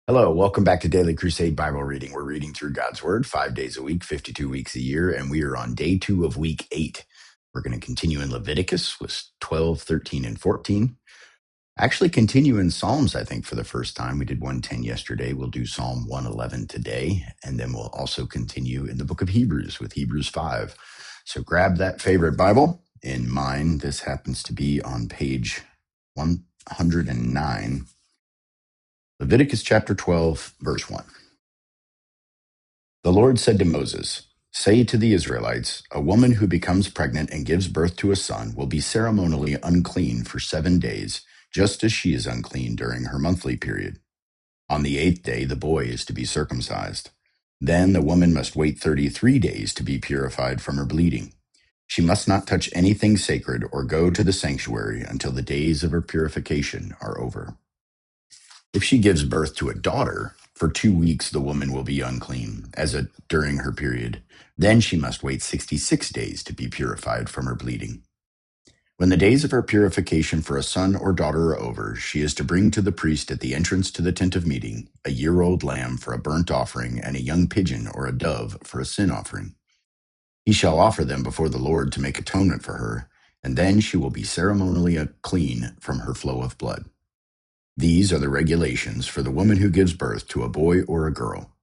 Hello, welcome back to Daily Crusade Bible Reading. We're reading through God's Word 5 days a week, 52 weeks a year, and we are on day 2 of week 8. We're going to continue in Leviticus with 12, 13, and 14. Actually, continue in Psalms, I think, for the first time. We did 110 yesterday. We'll do Psalm 111 today, and then we'll also continue in the book of Hebrews with Hebrews 5. So grab that favorite Bible. In mine, this happens to be on page 109. Leviticus chapter 12, verse 1. The Lord said to Moses, "Say to the Israelites, a woman who becomes pregnant and gives birth to a son will be ceremonially unclean for 7 days, just as she is unclean during her monthly period. On the 8th day, the boy is to be circumcised. Then the woman must wait 33 days to be purified from her bleeding. She must not touch anything sacred or go to the sanctuary until the days of her purification are over. If she gives birth to a daughter, for 2 weeks the woman will be unclean during her period. Then she must wait 66 days to be purified from her bleeding. When the days of her purification for a son or daughter are over, she is to bring to the priest at the entrance to the tent of meeting a year-old lamb for a burnt offering and a young pigeon or a dove for a sin offering. He shall offer them before the Lord to make atonement for her, and then she will be ceremonially clean from her flow of blood. These are the regulations for the woman who gives birth to a boy or a girl.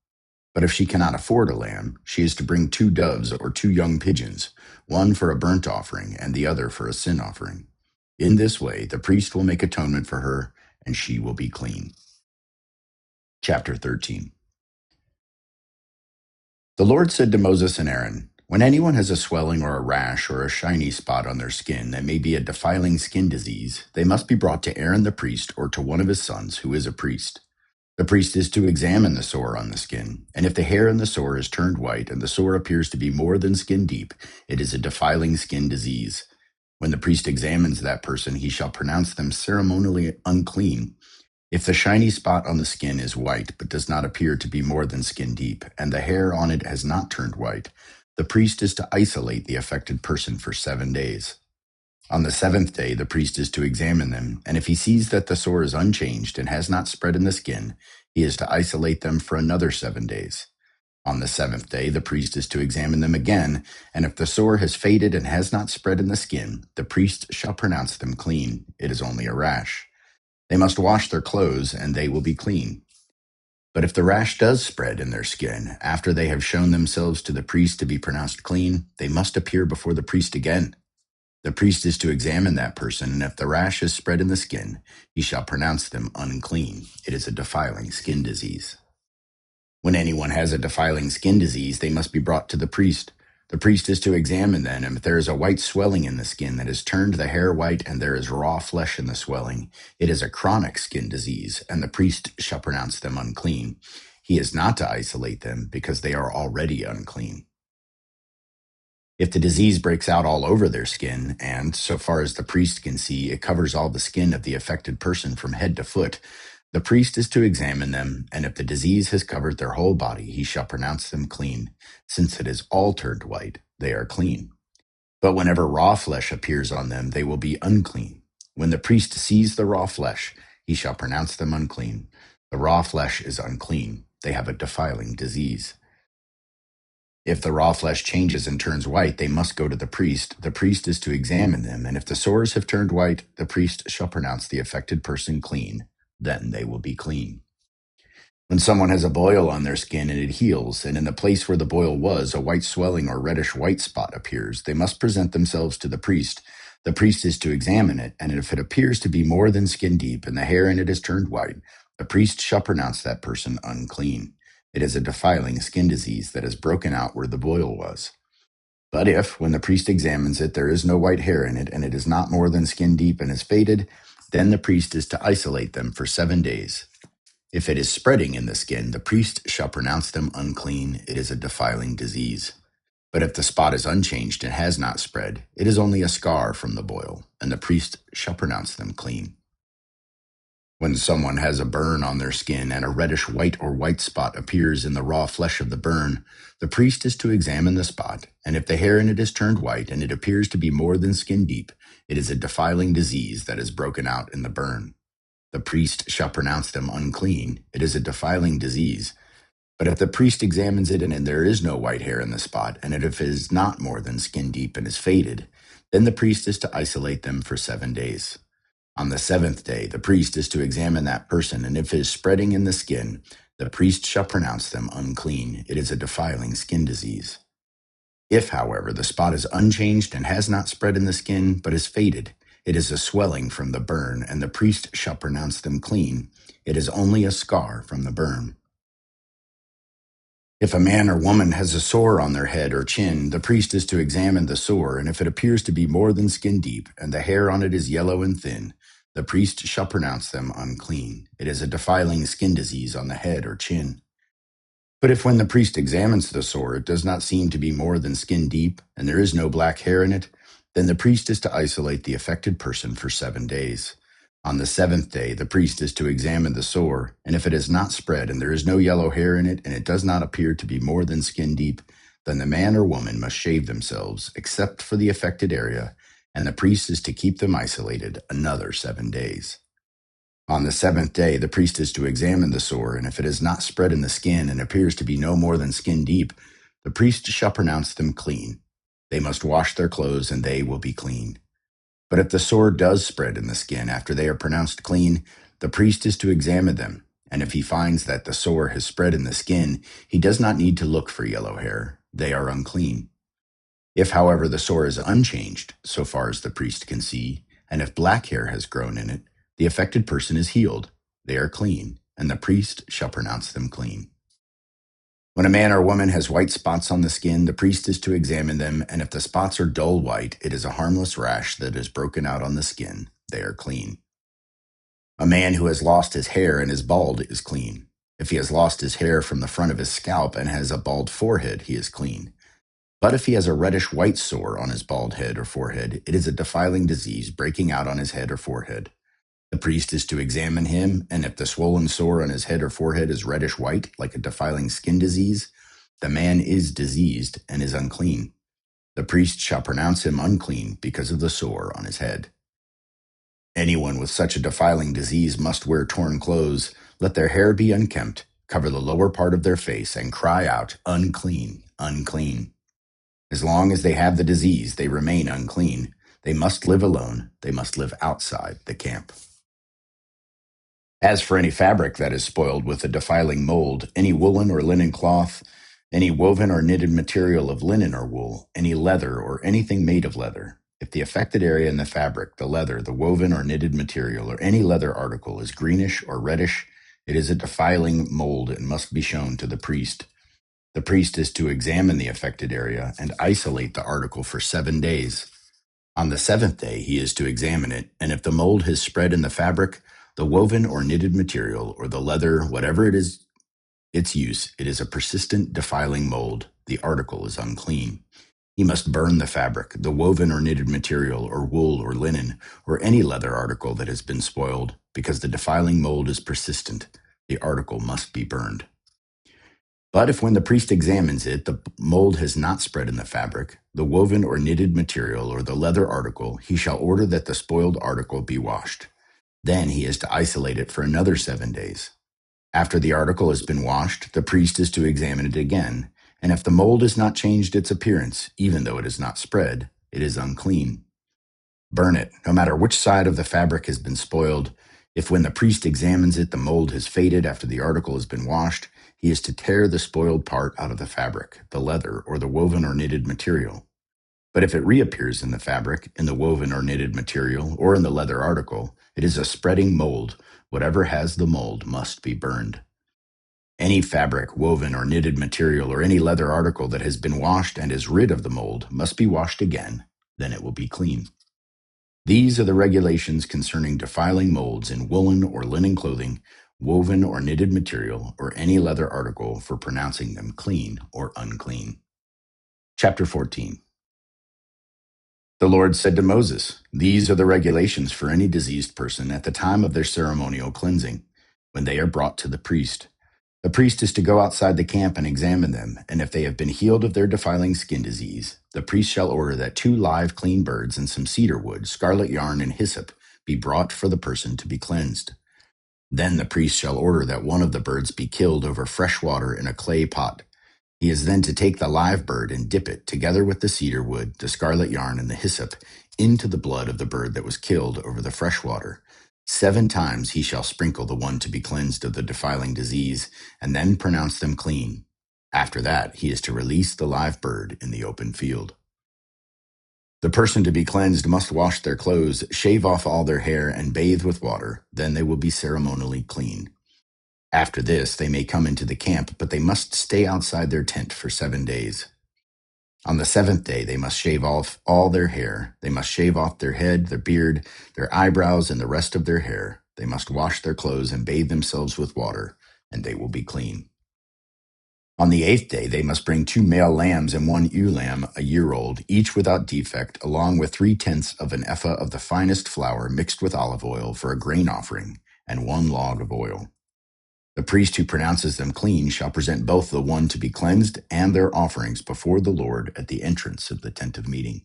But if she cannot afford a lamb, she is to bring 2 doves or 2 young pigeons, one for a burnt offering and the other for a sin offering. In this way, the priest will make atonement for her, and she will be clean." Chapter 13. The Lord said to Moses and Aaron, "When anyone has a swelling or a rash or a shiny spot on their skin that may be a defiling skin disease, they must be brought to Aaron the priest or to one of his sons who is a priest. The priest is to examine the sore on the skin, and if the hair in the sore is turned white and the sore appears to be more than skin deep, it is a defiling skin disease. When the priest examines that person, he shall pronounce them ceremonially unclean. If the shiny spot on the skin is white but does not appear to be more than skin deep, and the hair on it has not turned white, the priest is to isolate the affected person for 7 days. On the 7th day, the priest is to examine them, and if he sees that the sore is unchanged and has not spread in the skin, he is to isolate them for another 7 days. On the 7th day, the priest is to examine them again, and if the sore has faded and has not spread in the skin, the priest shall pronounce them clean. It is only a rash. They must wash their clothes, and they will be clean. But if the rash does spread in their skin, after they have shown themselves to the priest to be pronounced clean, they must appear before the priest again. The priest is to examine that person, and if the rash is spread in the skin, he shall pronounce them unclean. It is a defiling skin disease. When anyone has a defiling skin disease, they must be brought to the priest. The priest is to examine them, and if there is a white swelling in the skin that has turned the hair white and there is raw flesh in the swelling, it is a chronic skin disease, and the priest shall pronounce them unclean. He is not to isolate them because they are already unclean. If the disease breaks out all over their skin, and, so far as the priest can see, it covers all the skin of the affected person from head to foot, the priest is to examine them, and if the disease has covered their whole body, he shall pronounce them clean. Since it is all turned white, they are clean. But whenever raw flesh appears on them, they will be unclean. When the priest sees the raw flesh, he shall pronounce them unclean. The raw flesh is unclean. They have a defiling disease. If the raw flesh changes and turns white, they must go to the priest. The priest is to examine them, and if the sores have turned white, the priest shall pronounce the affected person clean. Then they will be clean. When someone has a boil on their skin and it heals, and in the place where the boil was, a white swelling or reddish white spot appears, they must present themselves to the priest. The priest is to examine it, and if it appears to be more than skin deep and the hair in it is turned white, the priest shall pronounce that person unclean. It is a defiling skin disease that has broken out where the boil was. But if, when the priest examines it, there is no white hair in it, and it is not more than skin deep and is faded, then the priest is to isolate them for 7 days. If it is spreading in the skin, the priest shall pronounce them unclean. It is a defiling disease. But if the spot is unchanged and has not spread, it is only a scar from the boil, and the priest shall pronounce them clean. When someone has a burn on their skin and a reddish white or white spot appears in the raw flesh of the burn, the priest is to examine the spot, and if the hair in it is turned white and it appears to be more than skin deep, it is a defiling disease that has broken out in the burn. The priest shall pronounce them unclean. It is a defiling disease. But if the priest examines it and there is no white hair in the spot, and if it is not more than skin deep and is faded, then the priest is to isolate them for 7 days. On the seventh day, the priest is to examine that person, and if it is spreading in the skin, the priest shall pronounce them unclean. It is a defiling skin disease. If, however, the spot is unchanged and has not spread in the skin, but is faded, it is a swelling from the burn, and the priest shall pronounce them clean. It is only a scar from the burn. If a man or woman has a sore on their head or chin, the priest is to examine the sore, and if it appears to be more than skin deep, and the hair on it is yellow and thin, the priest shall pronounce them unclean. It is a defiling skin disease on the head or chin. But if when the priest examines the sore, it does not seem to be more than skin deep, and there is no black hair in it, then the priest is to isolate the affected person for 7 days. On the seventh day, the priest is to examine the sore, and if it has not spread and there is no yellow hair in it, and it does not appear to be more than skin deep, then the man or woman must shave themselves, except for the affected area, and the priest is to keep them isolated another 7 days. On the seventh day, the priest is to examine the sore, and if it has not spread in the skin and appears to be no more than skin deep, the priest shall pronounce them clean. They must wash their clothes, and they will be clean. But if the sore does spread in the skin after they are pronounced clean, the priest is to examine them, and if he finds that the sore has spread in the skin, he does not need to look for yellow hair. They are unclean. If, however, the sore is unchanged, so far as the priest can see, and if black hair has grown in it, the affected person is healed. They are clean, and the priest shall pronounce them clean. When a man or woman has white spots on the skin, the priest is to examine them, and if the spots are dull white, it is a harmless rash that is broken out on the skin. They are clean. A man who has lost his hair and is bald is clean. If he has lost his hair from the front of his scalp and has a bald forehead, he is clean. But if he has a reddish-white sore on his bald head or forehead, it is a defiling disease breaking out on his head or forehead. The priest is to examine him, and if the swollen sore on his head or forehead is reddish-white, like a defiling skin disease, the man is diseased and is unclean. The priest shall pronounce him unclean because of the sore on his head. Anyone with such a defiling disease must wear torn clothes, let their hair be unkempt, cover the lower part of their face, and cry out, "Unclean, unclean." As long as they have the disease, they remain unclean. They must live alone. They must live outside the camp. As for any fabric that is spoiled with a defiling mold, any woolen or linen cloth, any woven or knitted material of linen or wool, any leather or anything made of leather, if the affected area in the fabric, the leather, the woven or knitted material, or any leather article is greenish or reddish, it is a defiling mold and must be shown to the priest. The priest is to examine the affected area and isolate the article for 7 days. On the seventh day, he is to examine it, and if the mold has spread in the fabric, the woven or knitted material, or the leather, whatever it is, its use, it is a persistent, defiling mold. The article is unclean. He must burn the fabric, the woven or knitted material, or wool or linen, or any leather article that has been spoiled, because the defiling mold is persistent. The article must be burned. But if when the priest examines it, the mold has not spread in the fabric, the woven or knitted material, or the leather article, he shall order that the spoiled article be washed. Then he is to isolate it for another 7 days. After the article has been washed, the priest is to examine it again, and if the mold has not changed its appearance, even though it is not spread, it is unclean. Burn it, no matter which side of the fabric has been spoiled. If when the priest examines it, the mold has faded after the article has been washed, he is to tear the spoiled part out of the fabric, the leather, or the woven or knitted material. But if it reappears in the fabric, in the woven or knitted material, or in the leather article, it is a spreading mold. Whatever has the mold must be burned. Any fabric, woven or knitted material, or any leather article that has been washed and is rid of the mold must be washed again. Then it will be clean. These are the regulations concerning defiling molds in woolen or linen clothing, woven or knitted material, or any leather article for pronouncing them clean or unclean. Chapter 14. The Lord said to Moses, "These are the regulations for any diseased person at the time of their ceremonial cleansing, when they are brought to the priest. The priest is to go outside the camp and examine them, and if they have been healed of their defiling skin disease, the priest shall order that 2 live clean birds and some cedar wood, scarlet yarn, and hyssop be brought for the person to be cleansed. Then the priest shall order that one of the birds be killed over fresh water in a clay pot. He is then to take the live bird and dip it, together with the cedar wood, the scarlet yarn, and the hyssop, into the blood of the bird that was killed over the fresh water. 7 times he shall sprinkle the one to be cleansed of the defiling disease, and then pronounce them clean. After that, he is to release the live bird in the open field. The person to be cleansed must wash their clothes, shave off all their hair, and bathe with water. Then they will be ceremonially clean. After this, they may come into the camp, but they must stay outside their tent for 7 days. On the 7th day, they must shave off all their hair. They must shave off their head, their beard, their eyebrows, and the rest of their hair. They must wash their clothes and bathe themselves with water, and they will be clean. On the 8th day, they must bring 2 male lambs and 1 ewe lamb, a year old, each without defect, along with 3/10 of an ephah of the finest flour mixed with olive oil for a grain offering, and 1 log of oil. The priest who pronounces them clean shall present both the one to be cleansed and their offerings before the Lord at the entrance of the tent of meeting.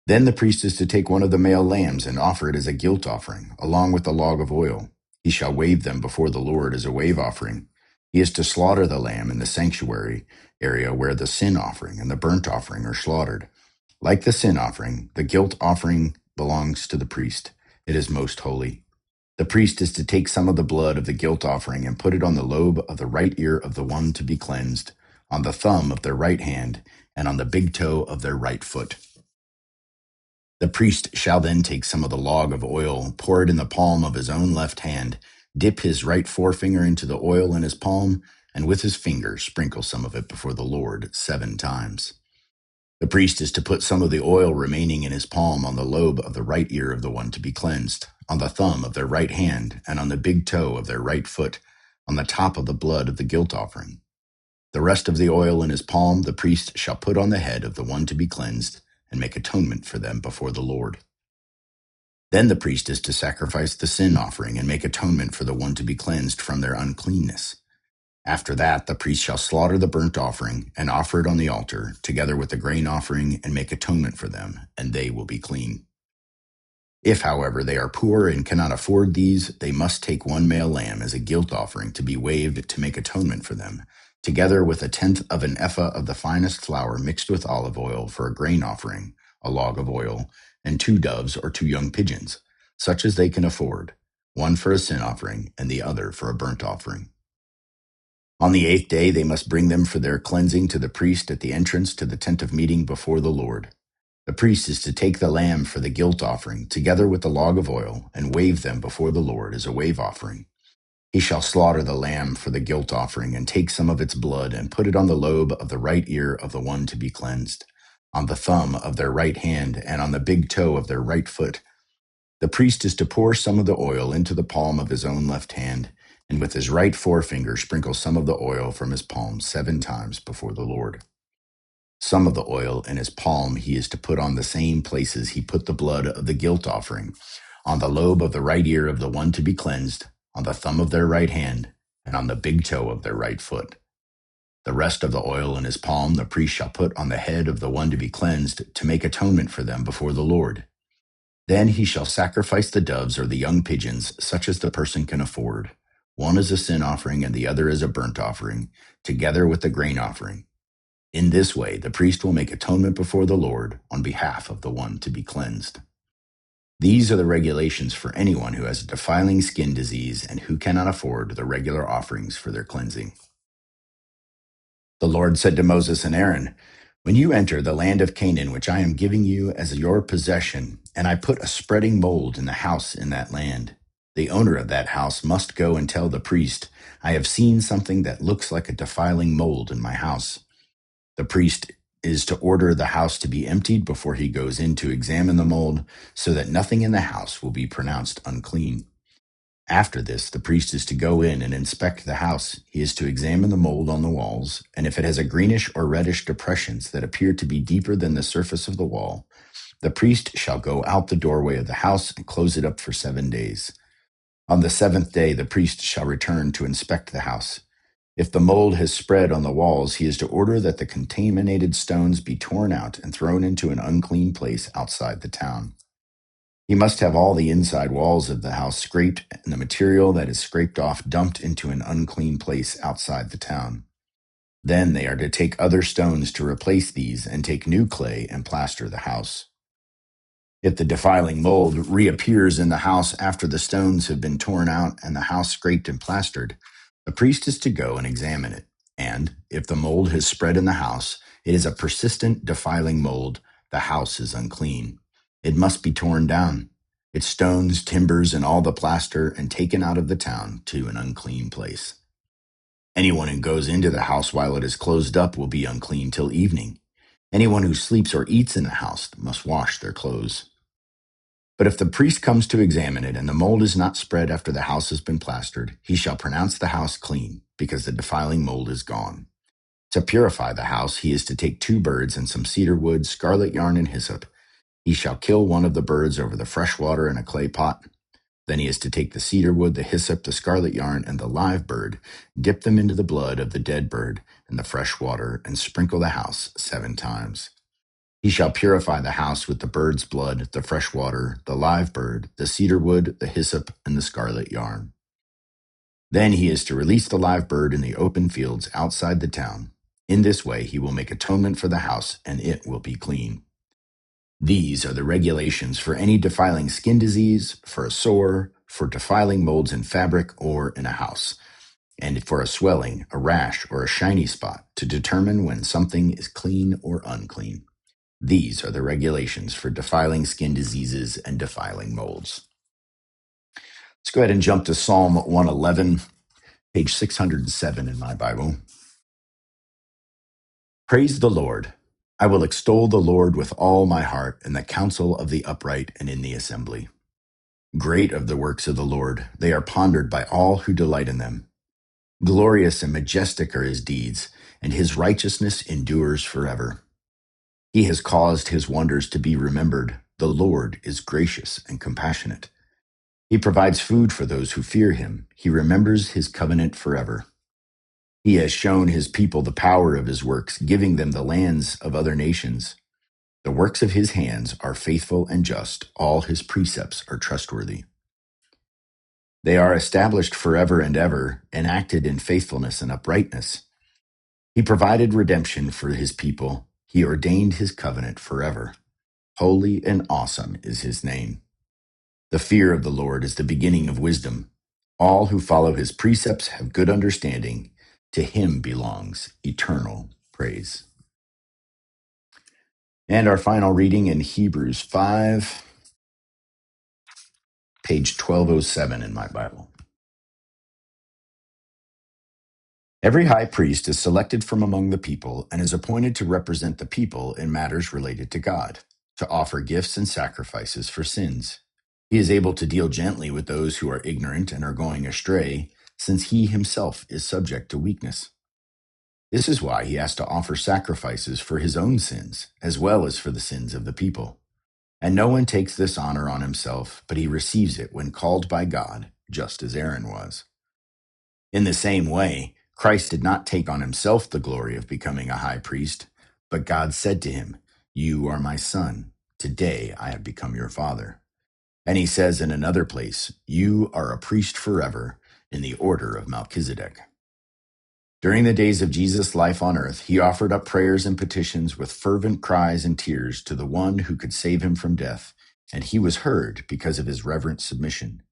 Then the priest is to take one of the male lambs and offer it as a guilt offering, along with the log of oil. He shall wave them before the Lord as a wave offering. He is to slaughter the lamb in the sanctuary area where the sin offering and the burnt offering are slaughtered. Like the sin offering, the guilt offering belongs to the priest. It is most holy. The priest is to take some of the blood of the guilt offering and put it on the lobe of the right ear of the one to be cleansed, on the thumb of their right hand, and on the big toe of their right foot. The priest shall then take some of the log of oil, pour it in the palm of his own left hand, dip his right forefinger into the oil in his palm, and with his finger sprinkle some of it before the Lord 7 times. The priest is to put some of the oil remaining in his palm on the lobe of the right ear of the one to be cleansed, on the thumb of their right hand, and on the big toe of their right foot, on the top of the blood of the guilt offering. The rest of the oil in his palm the priest shall put on the head of the one to be cleansed, and make atonement for them before the Lord. Then the priest is to sacrifice the sin offering and make atonement for the one to be cleansed from their uncleanness. After that, the priest shall slaughter the burnt offering and offer it on the altar, together with the grain offering, and make atonement for them, and they will be clean. If, however, they are poor and cannot afford these, they must take 1 male lamb as a guilt offering to be waved to make atonement for them, together with 1/10 of an ephah of the finest flour mixed with olive oil for a grain offering, a log of oil, and 2 doves or 2 young pigeons, such as they can afford, one for a sin offering and the other for a burnt offering. On the 8th day they must bring them for their cleansing to the priest at the entrance to the tent of meeting before the Lord. The priest is to take the lamb for the guilt offering, together with the log of oil, and wave them before the Lord as a wave offering. He shall slaughter the lamb for the guilt offering, and take some of its blood, and put it on the lobe of the right ear of the one to be cleansed, on the thumb of their right hand, and on the big toe of their right foot. The priest is to pour some of the oil into the palm of his own left hand, and with his right forefinger sprinkle some of the oil from his palm 7 times before the Lord. Some of the oil in his palm he is to put on the same places he put the blood of the guilt offering, on the lobe of the right ear of the one to be cleansed, on the thumb of their right hand, and on the big toe of their right foot. The rest of the oil in his palm the priest shall put on the head of the one to be cleansed, to make atonement for them before the Lord. Then he shall sacrifice the doves or the young pigeons, such as the person can afford. One is a sin offering and the other is a burnt offering, together with the grain offering. In this way, the priest will make atonement before the Lord on behalf of the one to be cleansed. These are the regulations for anyone who has a defiling skin disease and who cannot afford the regular offerings for their cleansing. The Lord said to Moses and Aaron, "When you enter the land of Canaan, which I am giving you as your possession, and I put a spreading mold in the house in that land, the owner of that house must go and tell the priest, 'I have seen something that looks like a defiling mold in my house.' The priest is to order the house to be emptied before he goes in to examine the mold, so that nothing in the house will be pronounced unclean. After this, the priest is to go in and inspect the house. He is to examine the mold on the walls, and if it has a greenish or reddish depressions that appear to be deeper than the surface of the wall, the priest shall go out the doorway of the house and close it up for 7 days. On the 7th day, the priest shall return to inspect the house. If the mold has spread on the walls, he is to order that the contaminated stones be torn out and thrown into an unclean place outside the town. He must have all the inside walls of the house scraped and the material that is scraped off dumped into an unclean place outside the town. Then they are to take other stones to replace these and take new clay and plaster the house. If the defiling mold reappears in the house after the stones have been torn out and the house scraped and plastered, the priest is to go and examine it. And if the mold has spread in the house, it is a persistent defiling mold. The house is unclean. It must be torn down, its stones, timbers, and all the plaster, and taken out of the town to an unclean place. Anyone who goes into the house while it is closed up will be unclean till evening. Anyone who sleeps or eats in the house must wash their clothes. But if the priest comes to examine it, and the mold is not spread after the house has been plastered, he shall pronounce the house clean, because the defiling mold is gone. To purify the house, he is to take 2 birds and some cedar wood, scarlet yarn, and hyssop. He shall kill one of the birds over the fresh water in a clay pot. Then he is to take the cedar wood, the hyssop, the scarlet yarn, and the live bird, dip them into the blood of the dead bird and the fresh water, and sprinkle the house 7 times. He shall purify the house with the bird's blood, the fresh water, the live bird, the cedar wood, the hyssop, and the scarlet yarn. Then he is to release the live bird in the open fields outside the town. In this way he will make atonement for the house, and it will be clean. These are the regulations for any defiling skin disease, for a sore, for defiling molds in fabric or in a house, and for a swelling, a rash, or a shiny spot, to determine when something is clean or unclean. These are the regulations for defiling skin diseases and defiling molds. Let's go ahead and jump to Psalm 111, page 607 in my Bible. Praise the Lord. I will extol the Lord with all my heart in the council of the upright and in the assembly. Great are the works of the Lord. They are pondered by all who delight in them. Glorious and majestic are his deeds, and his righteousness endures forever. He has caused his wonders to be remembered. The Lord is gracious and compassionate. He provides food for those who fear him. He remembers his covenant forever. He has shown his people the power of his works, giving them the lands of other nations. The works of his hands are faithful and just. All his precepts are trustworthy. They are established forever and ever, enacted in faithfulness and uprightness. He provided redemption for his people. He ordained his covenant forever. Holy and awesome is his name. The fear of the Lord is the beginning of wisdom. All who follow his precepts have good understanding. To him belongs eternal praise. And our final reading in Hebrews 5, page 1207 in my Bible. Every high priest is selected from among the people and is appointed to represent the people in matters related to God, to offer gifts and sacrifices for sins. He is able to deal gently with those who are ignorant and are going astray, since he himself is subject to weakness. This is why he has to offer sacrifices for his own sins, as well as for the sins of the people. And no one takes this honor on himself, but he receives it when called by God, just as Aaron was. In the same way, Christ did not take on himself the glory of becoming a high priest, but God said to him, "You are my son. Today I have become your father." And he says in another place, "You are a priest forever in the order of Melchizedek." During the days of Jesus' life on earth, he offered up prayers and petitions with fervent cries and tears to the one who could save him from death, and he was heard because of his reverent submission.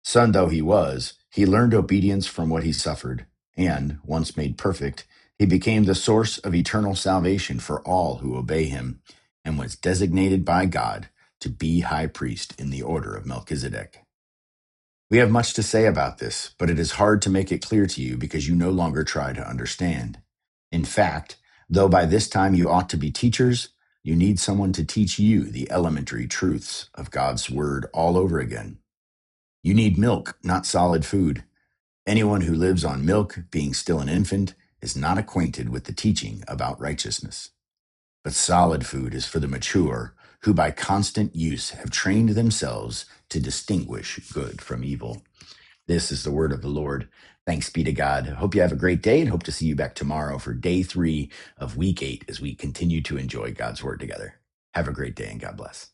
Son though he was, he learned obedience from what he suffered, and, once made perfect, he became the source of eternal salvation for all who obey him, and was designated by God to be high priest in the order of Melchizedek. We have much to say about this, but it is hard to make it clear to you because you no longer try to understand. In fact, though by this time you ought to be teachers, you need someone to teach you the elementary truths of God's word all over again. You need milk, not solid food. Anyone who lives on milk, being still an infant, is not acquainted with the teaching about righteousness. But solid food is for the mature, who by constant use have trained themselves to distinguish good from evil. This is the word of the Lord. Thanks be to God. Hope you have a great day and hope to see you back tomorrow for day 3 of week 8 as we continue to enjoy God's word together. Have a great day and God bless.